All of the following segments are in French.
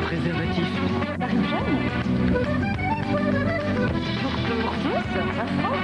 Préservatif. Tarif jeune. Pour tous, à France.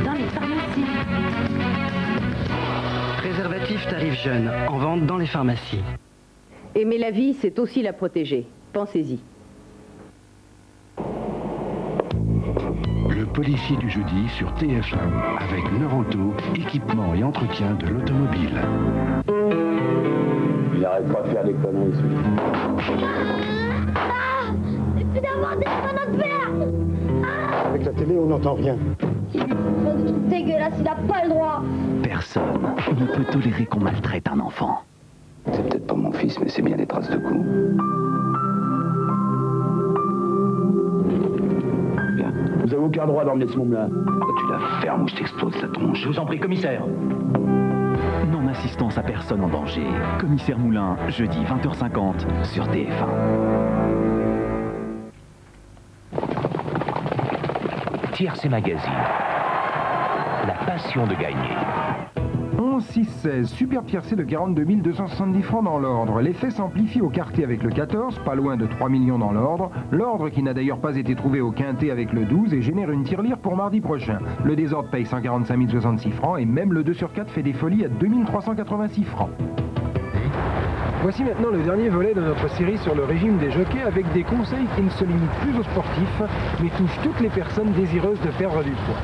Dans les pharmacies. Préservatif tarif jeune, en vente dans les pharmacies. Aimer la vie, c'est aussi la protéger. Pensez-y. Le policier du jeudi sur TF1 avec Neuronto, équipement et entretien de l'automobile. Il arrête pas de faire des conneries, celui-là. Ah, et puis d'avoir des notre père. Avec la télé, on n'entend rien. Il fait des trucs dégueulasses, il n'a pas le droit. Personne ne peut tolérer qu'on maltraite un enfant. C'est peut-être pas mon fils, mais c'est bien des traces de coups. Bien. Vous avez aucun droit d'emmener ce môme-là. Tu la fermes ou je t'explose la tronche. Je vous en prie, commissaire. Non-assistance à personne en danger. Commissaire Moulin, jeudi 20h50 sur TF1. Tiercé Magazine. La passion de gagner. 11-6-16, super tiercé de 42 270 francs dans l'ordre. L'effet s'amplifie au quartier avec le 14, pas loin de 3 millions dans l'ordre. L'ordre qui n'a d'ailleurs pas été trouvé au quintet avec le 12 et génère une tirelire pour mardi prochain. Le désordre paye 145 066 francs et même le 2 sur 4 fait des folies à 2386 francs. Voici maintenant le dernier volet de notre série sur le régime des jockeys avec des conseils qui ne se limitent plus aux sportifs mais touchent toutes les personnes désireuses de perdre du poids.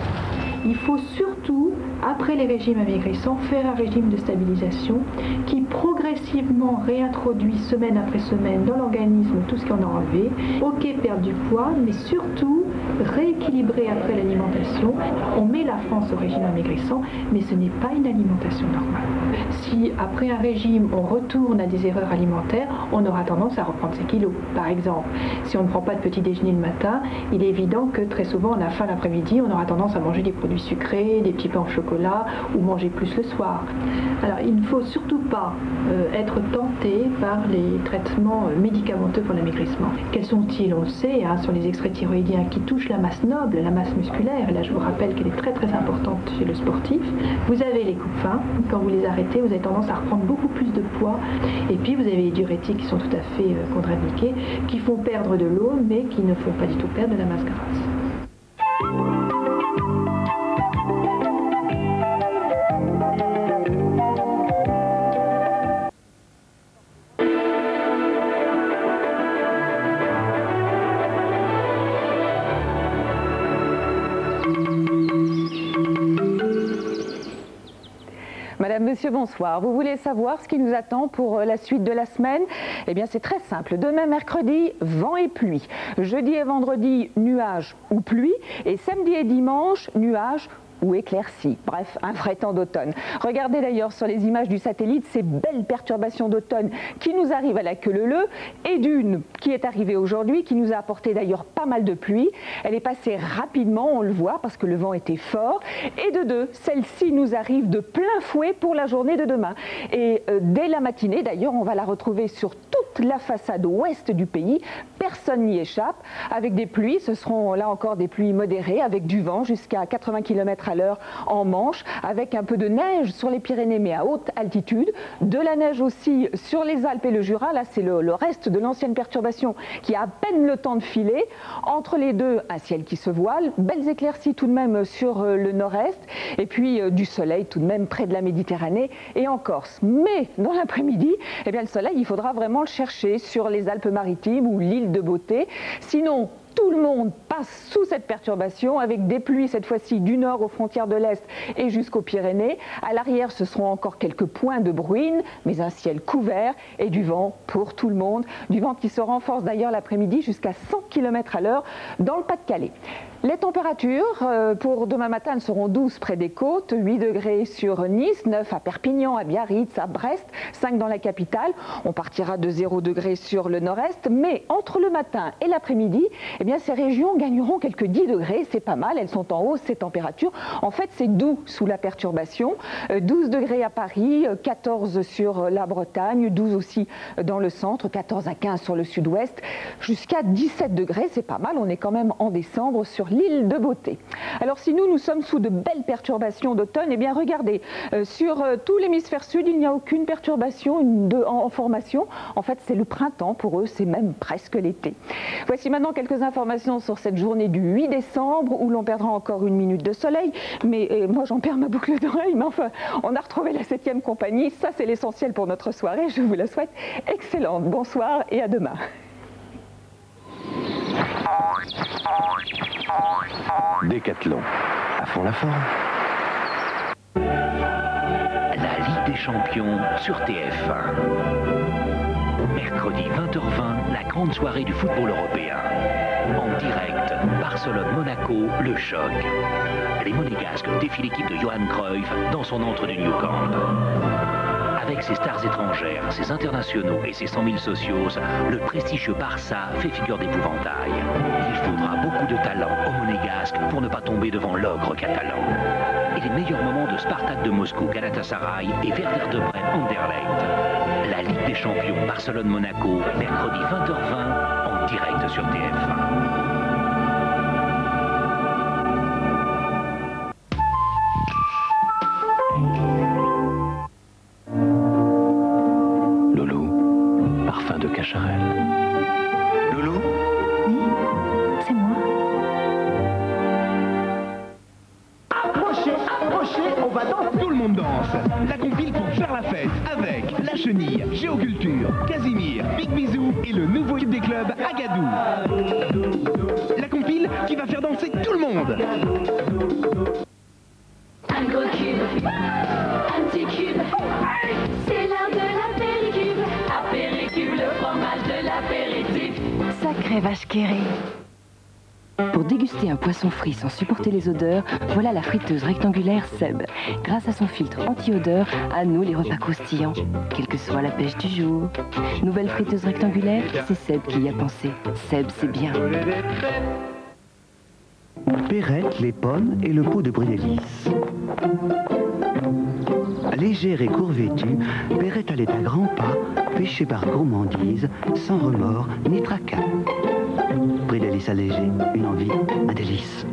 Il faut surtout, après les régimes amaigrissants, faire un régime de stabilisation qui progressivement réintroduit semaine après semaine dans l'organisme tout ce qu'on a enlevé. Ok, perdre du poids, mais surtout rééquilibrer après l'alimentation. On met la France au régime amaigrissant, mais ce n'est pas une alimentation normale. Si après un régime, on retourne à des erreurs alimentaires, on aura tendance à reprendre ses kilos. Par exemple, si on ne prend pas de petit déjeuner le matin, il est évident que très souvent, à la fin de l'après-midi, on aura tendance à manger des produits sucrés, des petits pains au chocolat ou manger plus le soir. Alors il ne faut surtout pas être tenté par les traitements médicamenteux pour l'amaigrissement. Quels sont-ils? On le sait, hein, sur les extraits thyroïdiens qui touchent la masse noble, la masse musculaire, et là je vous rappelle qu'elle est très très importante chez le sportif. Vous avez les coupes-fins, quand vous les arrêtez, vous avez tendance à reprendre beaucoup plus de poids, et puis vous avez les diurétiques qui sont tout à fait contre-indiqués, qui font perdre de l'eau, mais qui ne font pas du tout perdre de la masse grasse. Madame, Monsieur, bonsoir. Vous voulez savoir ce qui nous attend pour la suite de la semaine? Eh bien, c'est très simple. Demain, mercredi, vent et pluie. Jeudi et vendredi, nuages ou pluie. Et samedi et dimanche, nuages ou éclaircies. Bref, un vrai temps d'automne. Regardez d'ailleurs sur les images du satellite ces belles perturbations d'automne qui nous arrivent à la queue leu-leu, et d'une qui est arrivée aujourd'hui, qui nous a apporté d'ailleurs pas mal de pluie. Elle est passée rapidement, on le voit, parce que le vent était fort. Et de deux, celle-ci nous arrive de plein fouet pour la journée de demain. Et dès la matinée, d'ailleurs, on va la retrouver sur toute la façade ouest du pays. Personne n'y échappe. Avec des pluies, ce seront là encore des pluies modérées, avec du vent jusqu'à 80 km à l'heure en Manche, avec un peu de neige sur les Pyrénées, mais à haute altitude. De la neige aussi sur les Alpes et le Jura. Là, c'est le reste de l'ancienne perturbation qui a à peine le temps de filer. Entre les deux, un ciel qui se voile. Belles éclaircies tout de même sur le nord-est. Et puis du soleil tout de même près de la Méditerranée et en Corse. Mais dans l'après-midi, eh bien, le soleil, il faudra vraiment le chercher sur les Alpes-Maritimes ou l'île de Beauté. Sinon, tout le monde passe sous cette perturbation avec des pluies cette fois-ci du nord aux frontières de l'Est et jusqu'aux Pyrénées. À l'arrière, ce seront encore quelques points de bruine, mais un ciel couvert et du vent pour tout le monde. Du vent qui se renforce d'ailleurs l'après-midi jusqu'à 100 km à l'heure dans le Pas-de-Calais. Les températures pour demain matin seront 12 près des côtes, 8 degrés sur Nice, 9 à Perpignan, à Biarritz, à Brest, 5 dans la capitale. On partira de 0 degrés sur le nord-est, mais entre le matin et l'après-midi, eh bien, ces régions gagneront quelques 10 degrés, c'est pas mal, elles sont en hausse ces températures. En fait, c'est doux sous la perturbation, 12 degrés à Paris, 14 sur la Bretagne, 12 aussi dans le centre, 14 à 15 sur le sud-ouest, jusqu'à 17 degrés, c'est pas mal, on est quand même en décembre sur l'île de beauté. Alors si nous sommes sous de belles perturbations d'automne, eh bien regardez, sur tout l'hémisphère sud, il n'y a aucune perturbation en formation. En fait, c'est le printemps pour eux, c'est même presque l'été. Voici maintenant quelques informations sur cette journée du 8 décembre où l'on perdra encore une minute de soleil. Mais moi, j'en perds ma boucle d'oreille, mais enfin, on a retrouvé la 7e compagnie. Ça, c'est l'essentiel pour notre soirée. Je vous la souhaite excellente. Bonsoir et à demain. Décathlon, à fond la forme. La Ligue des Champions sur TF1. Mercredi 20h20, la grande soirée du football européen. En direct, Barcelone-Monaco, le choc. Les Monégasques défient l'équipe de Johan Cruyff dans son antre du Nou Camp. Avec ses stars étrangères, ses internationaux et ses 100 000 socios, le prestigieux Barça fait figure d'épouvantail. Il faudra beaucoup de talent aux Monégasques pour ne pas tomber devant l'ogre catalan. Et les meilleurs moments de Spartak de Moscou, Galatasaray et Werder de Brême, Anderlecht. La Ligue des Champions Barcelone-Monaco, mercredi 20h20, en direct sur TF1. Parfum de Cacharel. Loulou? Oui, c'est moi. Approchez, approchez, on va danser. Tout le monde danse. La compile pour faire la fête avec La Chenille, Géoculture, Casimir, Big Bisou et le nouveau hit des clubs Agadou. La compile qui va faire danser tout le monde. Un gros cube, un petit cube, c'est l'heure de l'apéricube. Apéricube, le fromage de l'apéritif. Sacrée vache qui rit. Pour déguster un poisson frit sans supporter les odeurs, voilà la friteuse rectangulaire Seb. Grâce à son filtre anti-odeur, à nous les repas croustillants, quelle que soit la pêche du jour. Nouvelle friteuse rectangulaire, c'est Seb qui y a pensé. Seb, c'est bien. Perrette, les pommes et le pot de Briellis. Légère et court-vêtue, Perrette allait à grands pas, pêchée par gourmandise, sans remords ni tracas. Briellis allégé, une envie, un délice.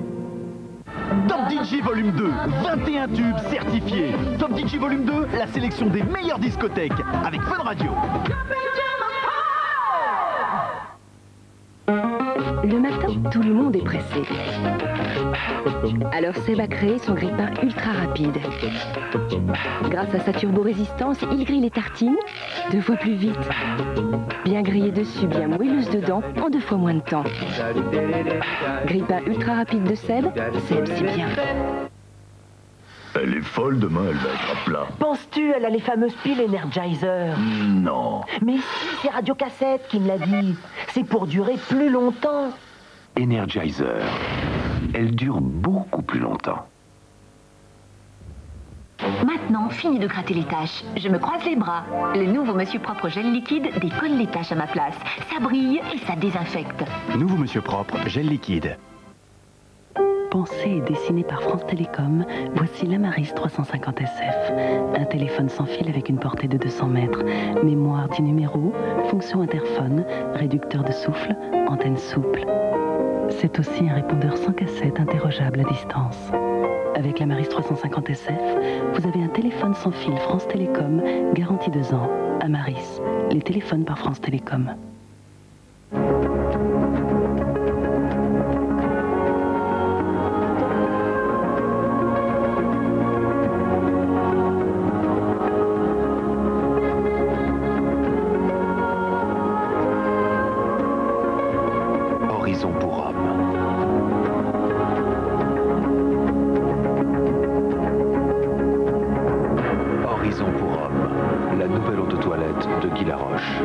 Top DJ Volume 2, 21 tubes certifiés. Top DJ Volume 2, la sélection des meilleures discothèques, avec Fun Radio. Le matin, tout le monde est pressé. Alors Seb a créé son grille-pain ultra rapide. Grâce à sa turbo-résistance, il grille les tartines 2 fois plus vite. Bien grillé dessus, bien moelleuse dedans, en 2 fois moins de temps. Grille-pain ultra rapide de Seb, Seb c'est bien. Elle est folle, demain elle va être à plat. Penses-tu, elle a les fameuses piles Energizer? Non. Mais si, c'est Radio Cassette qui me l'a dit. C'est pour durer plus longtemps. Energizer. Elle dure beaucoup plus longtemps. Maintenant, fini de gratter les taches. Je me croise les bras. Le nouveau Monsieur Propre Gel Liquide décolle les taches à ma place. Ça brille et ça désinfecte. Nouveau Monsieur Propre Gel Liquide. Pensé et dessiné par France Télécom, voici l'Amaris 350 SF. Un téléphone sans fil avec une portée de 200 mètres. Mémoire 10 numéros, fonction interphone, réducteur de souffle, antenne souple. C'est aussi un répondeur sans cassette interrogeable à distance. Avec l'Amaris 350 SF, vous avez un téléphone sans fil France Télécom, garantie 2 ans. Amaris, les téléphones par France Télécom. Horizon pour hommes. Horizon pour hommes, la nouvelle eau de toilette de Guy Laroche.